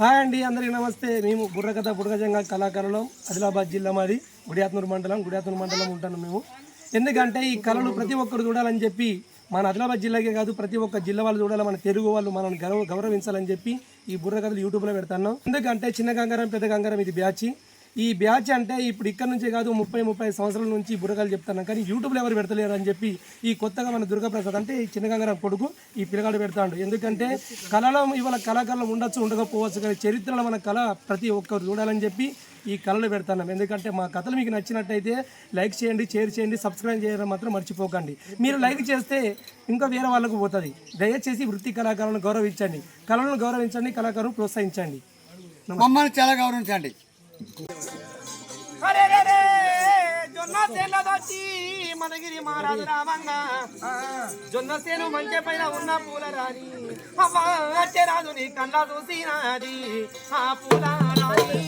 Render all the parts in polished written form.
Hi అండి, అందరికీ నమస్తే. మేము బుర్రకథ బుడగజంగా కళాకారులం. ఆదిలాబాద్ జిల్లా మాది. గుడియాత్నూరు మండలం ఉంటాను మేము. ఎందుకంటే ఈ కళలు ప్రతి ఒక్కరు చూడాలని చెప్పి, మన ఆదిలాబాద్ జిల్లాకే కాదు ప్రతి ఒక్క జిల్లా వాళ్ళు చూడాలి, మన తెలుగు వాళ్ళు మనం గౌరవించాలని చెప్పి ఈ బుర్రకథలు యూట్యూబ్లో పెడతాను. ఎందుకంటే చిన్న గంగారం పెద్ద గంగారం ఇది బ్యాచ్. ఈ బ్యాచ్ అంటే ఇప్పుడు ఇక్కడ నుంచే కాదు 30 సంవత్సరాల నుంచి బుర్రకథలు చెప్తాను, కానీ యూట్యూబ్లో ఎవరు పెడతలేరు అని చెప్పి ఈ కొత్తగా మన దుర్గాప్రసాద్ అంటే ఈ చిన్న గంగారం కొడుకు ఈ పిల్లగాడు పెడతాడు. ఎందుకంటే కళలో ఇవాళ కళాకారులు ఉండొచ్చు ఉండకపోవచ్చు, కానీ చరిత్రలో మన కళ ప్రతి ఒక్కరు చూడాలని చెప్పి ఈ కళలు పెడతాను. ఎందుకంటే మా కథలు మీకు నచ్చినట్టయితే లైక్ చేయండి, షేర్ చేయండి, సబ్స్క్రైబ్ చేయడం మాత్రం మర్చిపోకండి. మీరు లైక్ చేస్తే ఇంకా వేరే వాళ్ళకు పోతుంది. దయచేసి వృత్తి కళాకారులను గౌరవించండి, కళలను గౌరవించండి, కళాకారులను ప్రోత్సహించండి, మమ్మల్ని చాలా గౌరవించండి. జొన్న సేలదొచ్చి మనగిరి మహారాజు రామంగా జొన్న సేను మంచె పైన ఉన్న పూల రాని వచ్చే రాజు నీ కళ్ళ చూసినది ఆ పూల రాని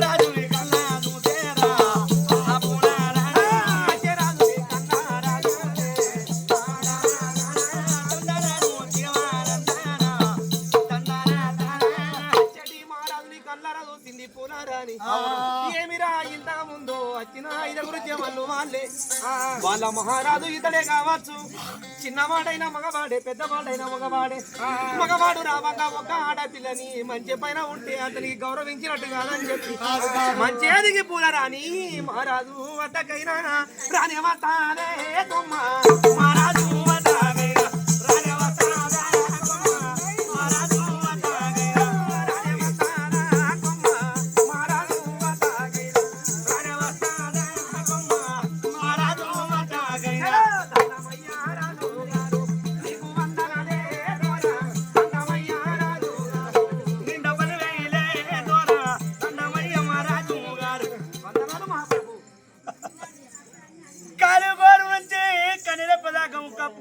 రాజు నీ కళ్ళ చూసేరా ఆ పూల రాని రాజు నీ కళ్ళ రాజు చెడి మహారాజు నీ కళ్ళ చూసింది పూల రాని ఏమిరా ఇంత ముందు వచ్చిన 5 జమలు వాళ్ళే వాళ్ళ మహారాజు ఇతడే కావచ్చు. చిన్నవాడైన మగవాడే, పెద్దవాడైన మగవాడు రావంగా ఒక ఆడపిల్లని మంచి పైన ఉంటే అతనికి గౌరవించినట్టు కాదని చెప్పి మంచి అదిగి పూల రాని మహారాజు వద్దకైనా రాని వస్తానే తొమ్మ మహారాజు వద్దకైనా రాని వస్తానే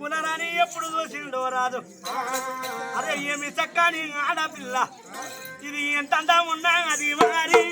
పునరాని ఎప్పుడు చూసిండో రాదు. అరే ఏమి చక్కని ఆడపిల్ల ఇది ఎంత ఉన్నా అది మరి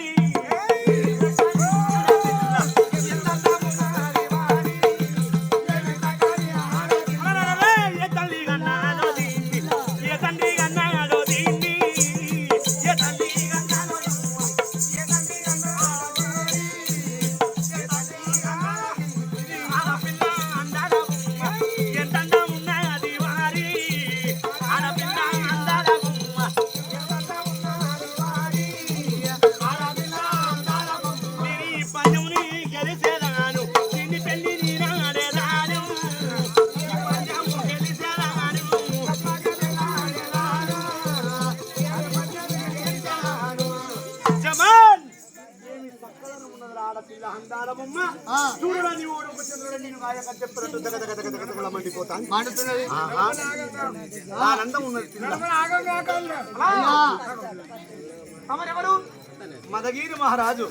మదగిరి మహారాజు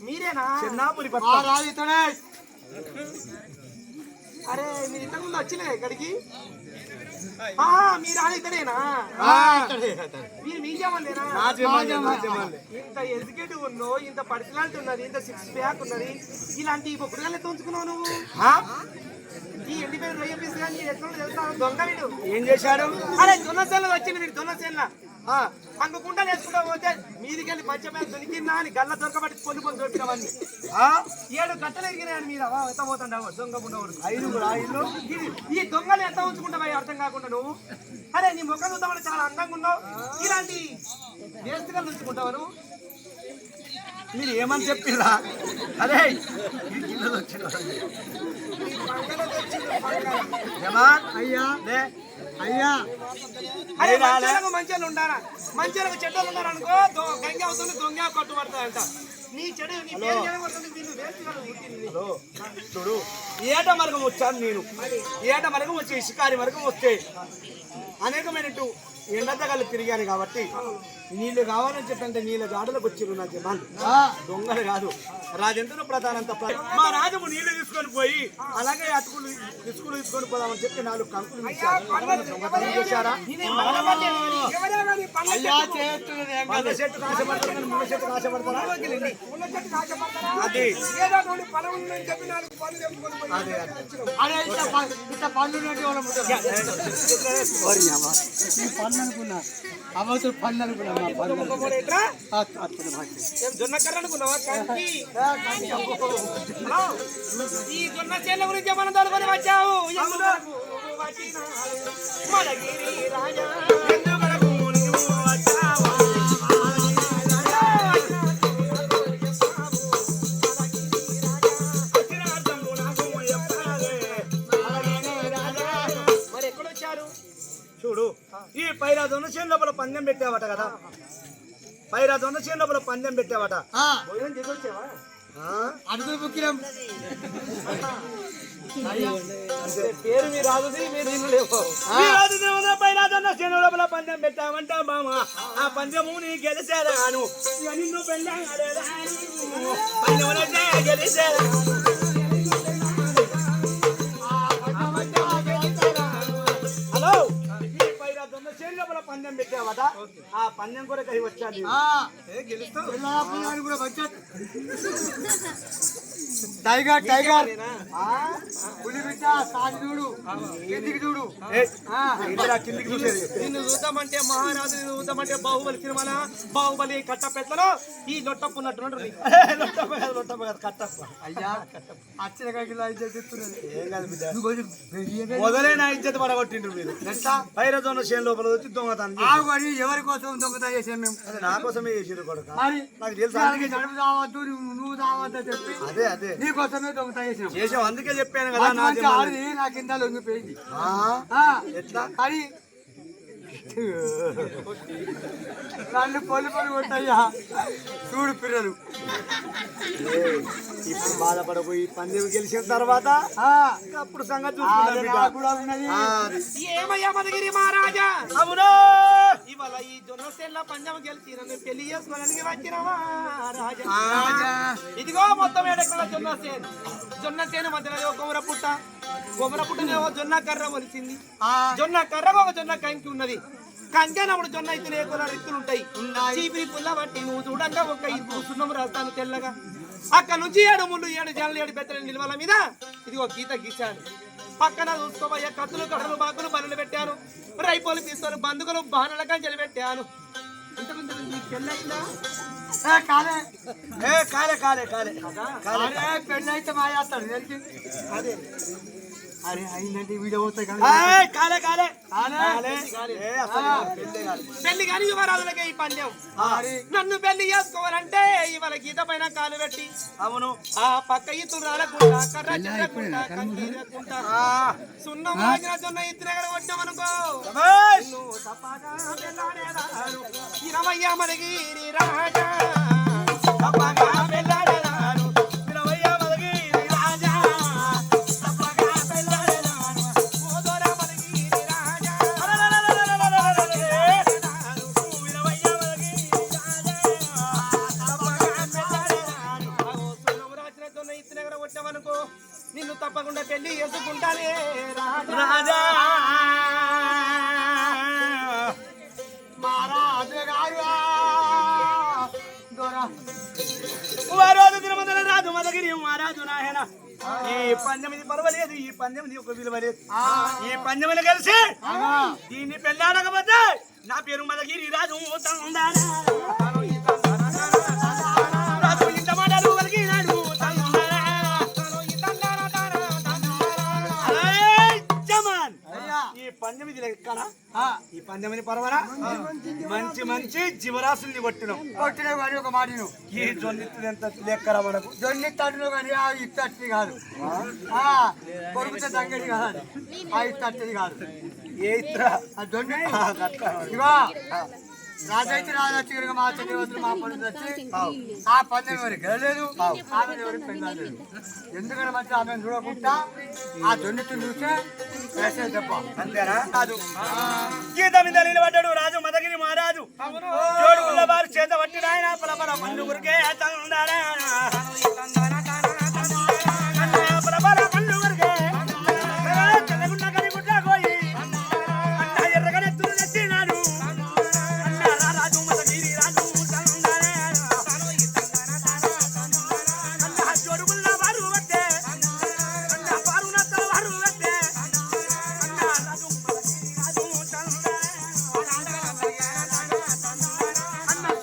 మీరేనా? చెన్నాపురి అరే మీరు ఇంతకు ముందు వచ్చినా ఇక్కడికి? మీరు ఇతడేనా? మీరు మీ జమలేనా? ఇంత ఎడ్యుకేటివ్ ఉన్నో, ఇంత పర్సనాలిటీ ఉన్నది, ఇంత 6 ప్యాక్ ఉన్నది, ఇలాంటి బొక్కుడుగా ఉంచుకున్నావు నువ్వు. ఈ ఎండి పేరు రొయ్య పీస్ కానీ ఎట్లా తెలుసా? దొంగ వీడు ఏం చేశాడు? అరే దొన్నసేనలో వచ్చింది వీడు. దొన్నసేన అనుకుంటా వేసుకుంటా పోతే మీదికెళ్ళి పంచమేద దొరికిందా అని గల్ల దొరకబట్టి పొందుకొని దొరికినవన్నీ 7 గంటలు ఎరిగినాయని మీరు ఎంత పోతుండవు దొంగ ఉండవు. 5 ఈ దొంగలు ఎంత ఉంచుకుంటావా అర్థం కాకుండా నువ్వు. అరే నీ ముఖం చూద్దామని చాలా అందంగా ఉన్నావు, ఇలాంటి వేస్తుగా ఉంచుకుంటావు నువ్వు. మీరు ఏమని చెప్పిరా? అరే అయ్యా అరే మంచిగా ఉండాలా? మంచిగా చెడ్డలు ఉన్నారనుకో గంగ అవుతుంది, దొంగ కొట్టుబడతాయంట. నీ చెడు నీ చూడు. ఏట మార్గం వచ్చాను నేను. ఏట మార్గం వచ్చి షికారి మార్గం వస్తే అనేకమైనట్టు ఎండతగలు తిరిగాను కాబట్టి నీళ్ళు కావాలని చెప్పంటే నీళ్ళ గాడులకు వచ్చిరు నా జమాలు. దొంగలు కాదు, రాజేంద్రుల ప్రధానంత మా రాజము నీళ్లు తీసుకొని పోయి అలాగే అటుకులు ఇసుకులు తీసుకొని పోదామని చెప్పి 4 కంకులు చేశారా? చెట్టు కాశపడతారు, ముళ్ళ చెట్టు కాశపడతారా? అది పన్ను అనుకున్నా అవసరం పన్ను అనుకున్నా ఏం జొన్న కర్ర అనుకున్నావా కంకి? హలో, ఈ జొన్న చేల గురించి మనం తోలుకొని వచ్చావు. ఎందుకు వచ్చినావు మదగిరి రాజా? ఎందుకు నువ్వు వచ్చావా? మరి ఎక్కడొచ్చారు? చూడు, ఈ పైరా దొన్న చేను లోపల పందెం పెట్టావట కదా, పైరా దొన్న చేను లోపల పందెం పెట్టావట. భోజనం చేసి వచ్చావా? అడుగులు బుక్కిరం పేరు మీ రాజుది, మీరు ఇల్లు లేవు. ఈ రోజు దేవుని పైరా దొన్న చేను లోపల పందెం పెట్టావంట మామ. ఆ పందెము నీ గెలిచాను, నిన్ను గెలిచాను. హలో, ఈ పైరా దొన్న చేను లోపల పందెం పెట్టావట, ఆ పందెం కూడా కై వచ్చాను. గెలుస్తావు. కూడా బడ్జెట్ టైగర్ టైగర్ పులి బిడ్డ సాగి చూడు, కిందికి చూడు. కిందికి చూసేది నిన్ను చూద్దామంటే మహారాజు, చూద్దామంటే బాహుబలి సినిమాల బాహుబలి కట్టపెట్టలో ఈ లొట్టప్పు ఉన్నట్టు లొట్టప్ప కట్టప్ప. అయ్యా అచ్చిన కాకిలా చెప్తున్నది. ఏం కాదు బిడ్డ, మొదలే నా ఇజ్జత్ పడగొట్టిండ్రు మీరు. ఎట్లా పైరజోన చేను లోపల వచ్చి దొంగతాను. ఆగుబడి ఎవరి కోసం దొంగతా చేసాం మేము? అది నా కోసమే చేసిండ్రు కొడుక. మరి నాకు తెలుసు, దానికి నడుపు తావద్దు, నువ్వు తావద్దు చెప్పి అదే అదే నీ కోసమే దొంగతా చేసాం. చేసాం, అందుకే చెప్పాను కదా. నా మంచి ఆడిది నా కింద లొంగిపోయింది. ఎట్లా కానీ నన్ను పొలి పని కొట్టయ్యా చూడు పిల్లలు. ఇప్పుడు బాధపడకు, ఈ పందెం గెలిచిన తర్వాత అప్పుడు సంగతి కూడా ఉన్నది. ఏమయ్యా మదగిరి మహారాజా? అవునా, ఇవాళ ఈ జొన్న సేన్ల పంజాబ్ గెలిచి నన్ను పెళ్లి చేసుకోవడానికి వచ్చినవా రాజా? ఇదిగో మొత్తం ఏడెక్కడ జొన్న సేను, జొన్న సేను మధ్యలో కొమర పుట్ట, కొమర పుట్టనేమో జొన్న కర్ర మొలిసింది, జొన్న కర్ర ఒక జొన్న కంకి ఉన్నది. కంకెనప్పుడు జొన్న అయితే కొన్ని రిత్తులు ఉంటాయి. చీపిరి పుల్ల బట్టి నువ్వు చూడంగా ఒక ఇల్లు సున్నం రాస్తాను తెల్లగా. అక్కడ నుంచి 7 ముళ్ళు 7 జనలు 7 బెత్తల నిల్వల మీద ఇదిగో గీత గీశాను. పక్కన చూసుకోబోయే కత్తులు కడలు బాకులు బరులు పెట్టాను, రైపోలు పిస్తోలు బందుకులు బాణల కంచెలు పెట్టాను. ఇంతకుముందు నీకు పెళ్ళయిందా? కాలే కాలే కాలే కాలే పెళ్ళైతే మాట్లాడతాడు తెలిసి. అదే అరే అయిందంటే వీడియో పోతాయి కానీ కాలే కాలే పెళ్లి కానీ యువరాజులకే ఈ పందెం. నన్ను పెళ్లి చేసుకోవాలంటే ఇవాళ గీత పైన కాలు పెట్టి, అవును, ఆ పక్క ఇత్తులు రాలకుండా కర్ర చిట్టకుండా కంకి లేకుండా సున్నం రాగిన జొన్న ఇత్తిన కొట్టామనుకో, నువ్వు తప్పగా పెళ్ళాడేదారు. 20 మదగిరి రాజా, తప్పగా పెళ్ళాడేదారు. 20 మదగిరి రాజా, తప్పగా పెళ్ళాడేదారు. ఓదోర మదగిరి రాజా, 20 మదగిరి రాజా, తప్పగా పెళ్ళాడేదారు. సున్నం రాసిన జొన్న ఇత్తిన కొట్టామనుకో, నిన్ను తప్పకుండా పెళ్లి చేసుకుంటానే రాజా. మహారాజు గారు వారోజు తిరుమల రాజు మదగిరి మహారాజు నాయన. ఈ పందెం ఇది పర్వాలేదు, ఈ పందెం ఇది ఒక విలువ లేదు. ఈ పందెములు కలిసి దీన్ని పెళ్ళాడకపోతే నా పేరు మదగిరి రాజు. రాజు ఇంత మాటలు కలిగినాడు. ఈ పందెం ఇది ఎక్కడ? ఈ పందెం పర్వాలా? మంచి మంచి జీవరాశుల్ని కొట్టినాం. కొట్టినావు కానీ ఒక మాటను ఈ జొన్నెత్తు ఎంత లెక్కరా మనకు? జొన్ని తట్టును కానీ ఆ ఇత్తట్టి కాదు, కొడుకుతే తగ్గడి కాదు, ఆ ఇత్తట్టది కాదు. ఏ ఇతర ఆ జొన్ని ఇవా రాజైతే రాజు వచ్చి కనుక మా చక్రవర్తులు మా పండుగ వచ్చి ఆ పందెం ఎవరికి గెలలేదు, ఆమె ఎవరికి పెళ్ళలేదు. ఎందుకంటే మంచి ఆమె చూడకుండా ఆ జొన్నితో చూస్తే వేసే దెబ్బ అంతేనా? కాదు, గీత మీద నిలబడ్డాడు రాజు మదగిరి మహారాజు. జోడుకున్న వారు చేత పట్టిన ఆయన పలపల పండుగరికే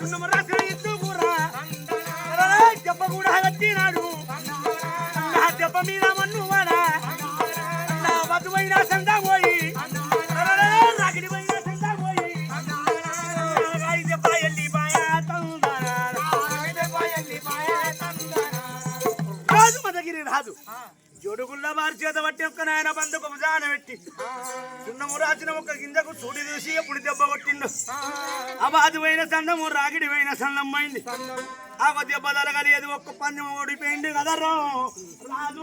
సున్నము రాసిన ఇత్తు కూర దెబ్బ కూడా కట్టినాడు నా దెబ్బ మీద మన్ను వాడ నా వధువైన సందా పోయి రాగిడి పోయిన సందా పోయి దెబ్బ ఎల్లిపాయ రాజు మదగిరి రాజు జోడుగుళ్ళ వారి చేత పట్టి ఒక్క నాయన బంధుకు భుజాన పెట్టి సున్నము రాసిన ఒక్క గింజకు సూడి చూసి ఎప్పుడు దెబ్బ కొట్టిండు అబాధువైన సందము రాగిడివైన సందమ్మైంది ఆ దెబ్బ తలగలేదు ఒక్క పందెం ఓడిపోయింది కదరో రాజు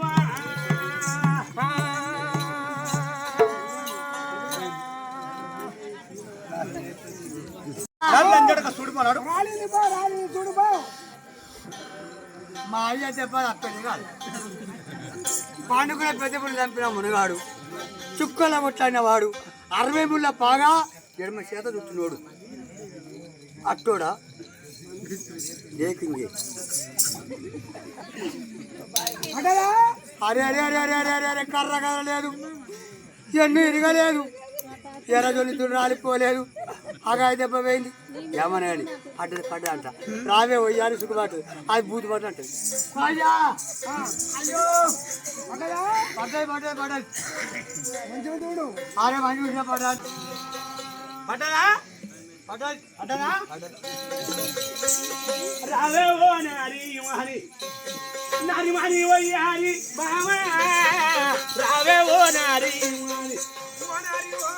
చూడుకున్నాడు మా అయ్య దెబ్బ తప్పేది కాదు పాండుకునే పెద్ద పుల్లి చంపిన మునగాడు చుక్కల ముట్లైన వాడు 60 ముళ్ళ పాగా ఎడమ చేత చుట్టినోడు అట్టోడా లేకింగే అరే అరే అరే అరే అరే అరే కర్ర కదలేదు ఎన్ను ఇరగలేదు ఎర్రజొల్లి రాలిపోలేదు ఆగాయ దెబ్బ పోయింది ఏమనగాని పడ్డది పడ్డా అంట రావే వయ్యాలి సుఖపాటు అది బూతు పడ్డ అంటది పడ్డాయి పడ్డాయి పడ్డాయి అరే మంచి చూసిన పడ్డా పడ్డదా పడ్డాయి పడ్డదా రావే ఓ నారి హరి నారి మారి వయ్యాలి బావా రావే ఓ నారి ఓ నారి ఓ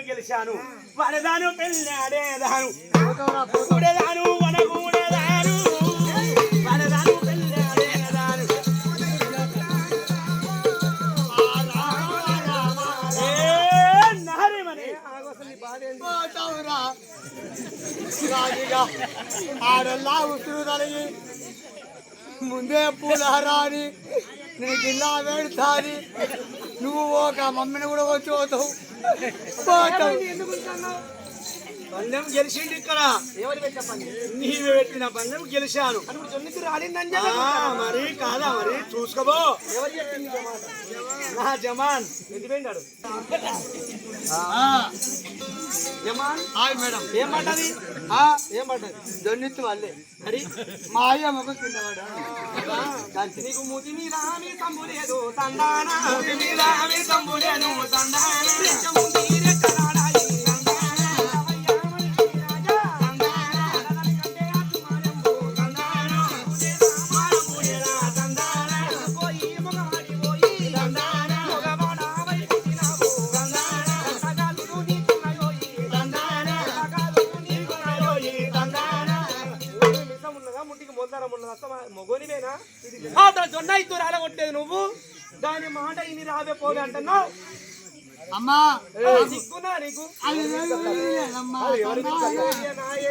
గెలిచాను వడదాను పెళ్ళాడేదాను కూడేదాను వనగూడేదాను వడదాను పెళ్ళాడేదాను నారిమని ఆడల్లా ఉసురు తలిగి ముందే పూలహరాని నేను గిల్లా పెడతాని నువ్వు ఒక మమ్మీని కూడా వచ్చి పోతావు పందెం గెలిచిండు ఇక్కడ నీవే పెట్టిన పందెం గెలిచాను మరి కాదా మరి చూసుకోబో నా జమాన్ ఎదిపోయినాడు జమాన్ మేడం ఏం పడ్డది ఏం పడ్డది దొన్నిత్తు వాళ్ళే మరి మా అయ్య మొక్క కింద నీకు ముది మీద ఆమె సంబులేదు తందానా ముది మీద ఆమె సంబులేను తందానా మొగోనివేనా జొన్న ఇత్తు రాలగొట్టేది నువ్వు దాని మాట ఇని రావే పోలే అంటున్నావు అమ్మా సిగ్గునా నీకు పందెం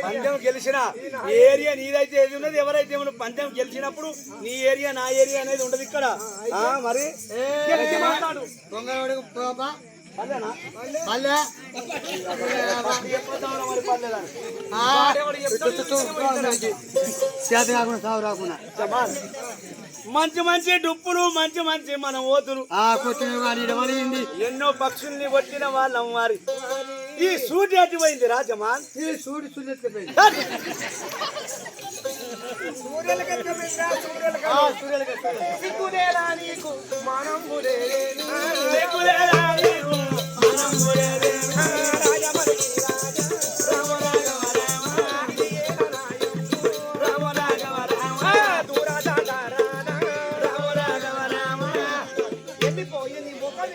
పందెం గెలిచిన ఏరియా నీదైతే ఏది ఉన్నది ఎవరైతే మనం పందెం గెలిచినప్పుడు నీ ఏరియా నా ఏరియా అనేది ఉండదు ఇక్కడ మరి మాట్లాడు మంచి మంచి డుప్పులు మంచి మంచి మన ఓతులు ఎన్నో పక్షుల్ని కొట్టిన వాళ్ళం వారి ఈ సూటి అటుపోయింది రాజమాన్ ఈ సూడి సూర్యపోయింది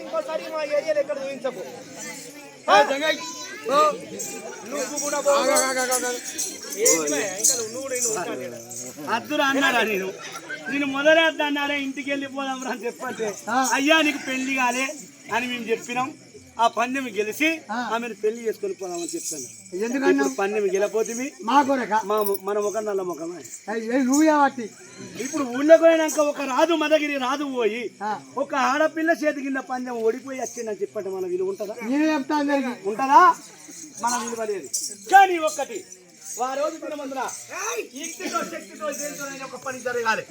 ఇంకోసారి మా ఏరియాలో ఎక్కడ చూపించకు నువ్వు కూడా అద్దురా అన్నారా నేను మొదలే అన్నారా ఇంటికి వెళ్ళిపోదాం అని చెప్పంటే అయ్యా నీకు పెళ్లి కాలే అని మేము చెప్పినాం. ఆ పందెం గెలిచి ఆమెను పెళ్లి చేసుకొని పోదామని చెప్పాను. ఎందుకంటే పందెం గెలపోతే మన ముఖం నల్ల ముఖమే. ఇప్పుడు ఊళ్ళో పోయినాక ఒక రాజు మదగిరి రాజు పోయి ఒక ఆడపిల్ల చేతి కింద పందెం ఓడిపోయి వచ్చిందని చెప్పండి మన విలువ ఉంటుందా? ఉంటుందా? మన విలువ లేదు. కానీ ఒక్కటి వారోజు దినమందున యుక్తితో శక్తితో ఒక పని జరగాలి.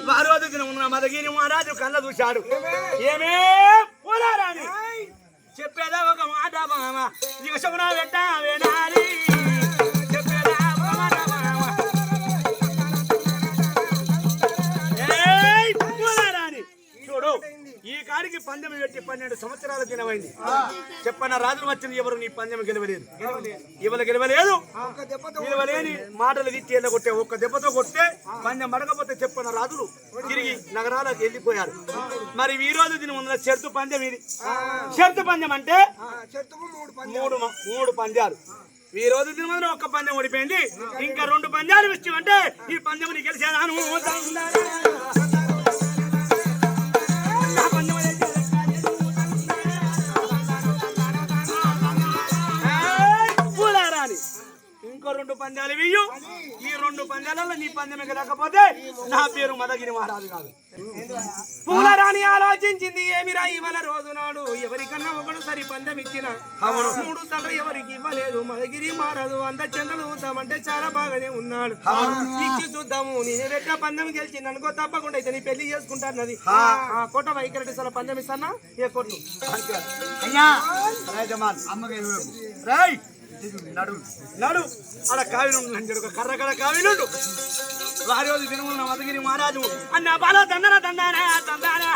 వారోజు దినమందున మదగిరి మహారాజు కళ్ళ చూశాడు. ఏమే పోలారాని చెప్పేదా ఒక మాట మామ ఇక శకున పెట్టాలి చెప్పేదా ఒక మాట మామ పోలారాని చూడు. ఈ కాడికి పందెం పెట్టి 12 సంవత్సరాల దినమైంది. చెప్పన్న రాజులు వచ్చింది ఎవరు నీ పందెం గెలవలేదు. గెలవలేని మాటలు తిట్టి కొట్టే ఒక్క దెబ్బతో కొట్టే పందెం పడకపోతే చెప్పన్న రాజులు తిరిగి నగరాలకు వెళ్ళిపోయారు. మరి ఈ రోజు దీని ముందు షరతు పందెం ఇది. షరతు పందెం అంటే మూడు పందాలు. ఈ రోజు దీని ముందు ఒక్క పందెం ఓడిపోయింది. ఇంకా 2 పందాలు ఇచ్చామంటే ఈ పందెం నీ గెలిచేదాను. ఇంకో 2 పందాలు వెయ్యు. ఈ 2 పందాలలో నీ పందెం ఎక్కలేకపోతే నా పేరు మదగిరి మహారాజు కాదు. పూలరాణి ఆలోచించింది ఏమిరా ఇవాళ రోజు నాడు ఎవరికన్నా ఒకడు సరి పందెం ఇచ్చిన 3 సార్లు ఎవరికి ఇవ్వలేదు. మదగిరి మహారాజు అంత చంద్రులు చూద్దామంటే చాలా బాగానే ఉన్నాడు. ఇచ్చి చూద్దాము నేను రెట్ట పందెం గెలిచి అనుకో తప్పకుండా అయితే నీ పెళ్లి చేసుకుంటానది. కోట వైకరెడ్డి సార్ పందెం ఇస్తానా ఏ కొట్టు నడు అలా కావినుండు ఒక కర్ర కావినుండు. వారి రోజు దినమున మదగిరి మహారాజు అన్న బాల దండన దండానా దండానా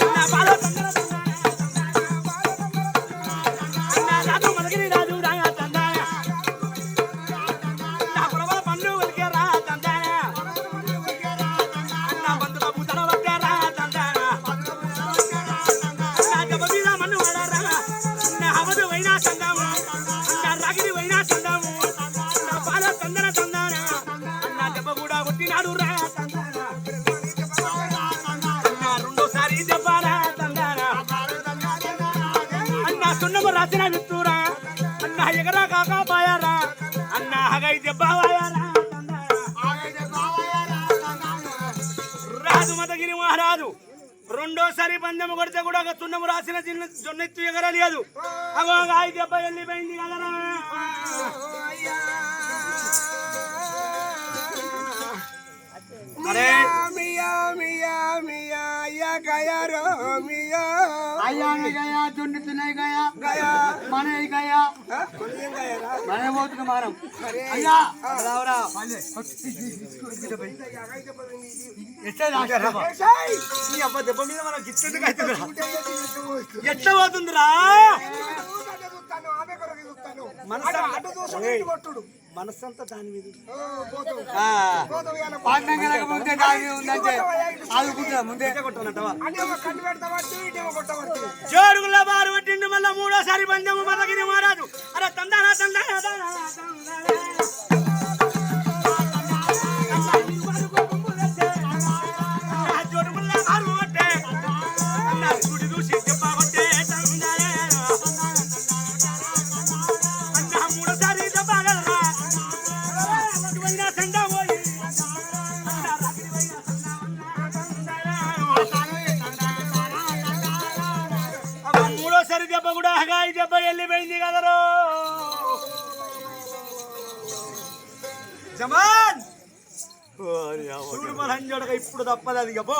అన్న బాల దండన అన్న రాజు మదగిరి రాజు రాగా దండానా నా ప్రభల పండు వెలికే రా దండానా అన్న బంధుల బుతల వట్టే రా దండానా అన్న జబ మీద మన్ను వడరా అన్న హవదు వైనా సందాము అన్న రాగిరి వైనా సందాము అన్న బాల దండన దండానా అన్న దెబ్బ కూడా కొట్టినాడు రా దండానా అన్న రెండోసారి దెబ్బ రా దండానా అన్న సున్నము రాసిన విత్తురా అన్న ఎగరా కాకా పాయారా అన్న హగై దెబ్బ వాయారా రాజు మదగిరి మహారాజు రెండోసారి పందెము కొడితే కూడా ఒక సున్నము రాసిన జొన్నెత్తు ఎగరలేదు. అగో గాయ దెబ్బ వెళ్ళిపోయింది కదరా. అరే దెబ్బ మీద మనం గిట్టెందుకు అవుతుందిరా? ఎట్లా పోతుందిరా? మనసంతా దాని మీద జోరుగుల బారు పట్టిండు. మళ్ళా 3వసారి పందెము మదగిరి మహారాజు అరే తందానా తందానా జోరుగుల బారు పట్టే అన్న గుడి చూసి దెబ్బ కొట్టే అన్న 3వసారి దెబ్బ గలరా సండా పోయి 3వసారి దెబ్బ కూడా హగాయి దెబ్బ వెళ్ళిపోయింది కదరో. జమాన్ చూడు ఇప్పుడు తప్పదు అది. పో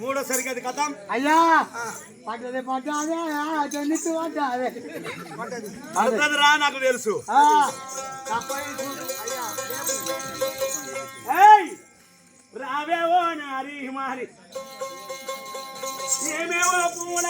3వసారికి అది కథం అయ్యా రా నాకు తెలుసు. రావేవో నారి మారి ఏమేవో పూల